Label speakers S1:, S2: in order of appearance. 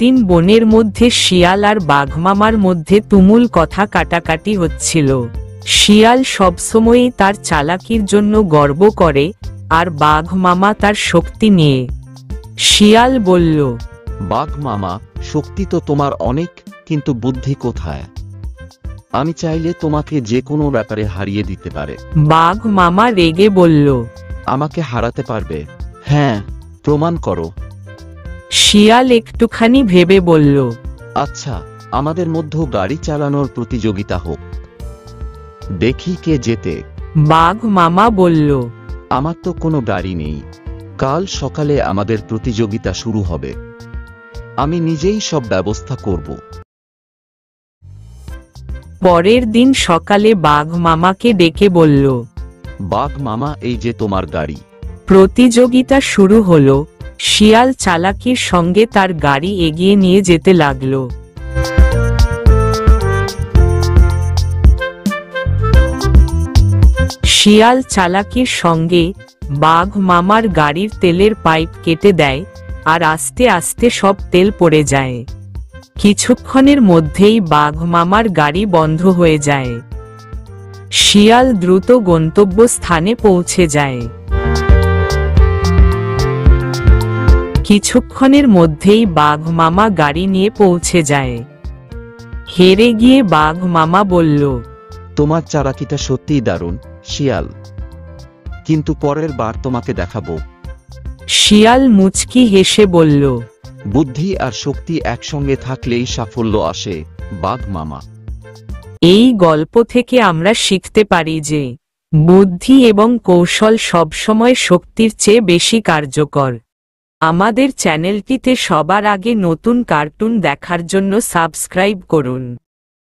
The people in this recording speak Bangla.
S1: একদিন বনের মধ্যে শিয়াল আর বাঘমামার মধ্যে তুমুল কথা কাটাকাটি হচ্ছিল। শিয়াল সবসময়ই তার চালাকির জন্য গর্ব করে, আর বাঘমামা তার শক্তি নিয়ে। শিয়াল বলল,
S2: বাঘ মামা, শক্তি তো তোমার অনেক, কিন্তু বুদ্ধি কোথায়? আমি চাইলে তোমাকে যে কোনো ব্যাপারে হারিয়ে দিতে পারে।
S1: বাঘমামা রেগে বলল,
S2: আমাকে হারাতে পারবে? হ্যাঁ, প্রমাণ করো।
S1: শিয়াল একটুখানি ভেবে বলল,
S2: আচ্ছা, আমাদের মধ্যে গাড়ি চালানোর প্রতিযোগিতা হোক, দেখি কে জেতে।
S1: বাঘমামা বলল,
S2: আমার তো কোনো গাড়ি নেই। কাল সকালে আমাদের প্রতিযোগিতা শুরু হবে। আমি নিজেই সব ব্যবস্থা করব।
S1: পরের দিন সকালে বাঘমামাকে ডেকে বলল,
S2: বাঘ মামা, এই যে তোমার গাড়ি।
S1: প্রতিযোগিতা শুরু হলো। শিয়াল চালাকির সঙ্গে তার গাড়ি এগিয়ে নিয়ে যেতে লাগলো। শিয়াল চালাকির সঙ্গে বাঘ মামার গাড়ির তেলের পাইপ কেটে দেয়, আর আস্তে আস্তে সব তেল পড়ে যায়। কিছুক্ষণের মধ্যেই বাঘ মামার গাড়ি বন্ধ হয়ে যায়। শিয়াল দ্রুত গন্তব্যস্থানে পৌঁছে যায়। কিছুক্ষণের মধ্যেই বাঘ মামা গাড়ি নিয়ে পৌঁছে যায়। হেরে গিয়ে বাঘ মামা বলল,
S2: তোমার চালাকিটা সত্যিই দারুণ শিয়াল, কিন্তু পরের বার তোমাকে দেখাবো।
S1: শিয়াল মুচকি হেসে বলল,
S2: বুদ্ধি আর শক্তি একসঙ্গে থাকলেই সাফল্য আসে বাঘ মামা।
S1: এই গল্প থেকে আমরা শিখতে পারি যে বুদ্ধি এবং কৌশল সবসময় শক্তির চেয়ে বেশি কার্যকর। আমাদের চ্যানেলটিতে সবার আগে নতুন কার্টুন দেখার জন্য সাবস্ক্রাইব করুন।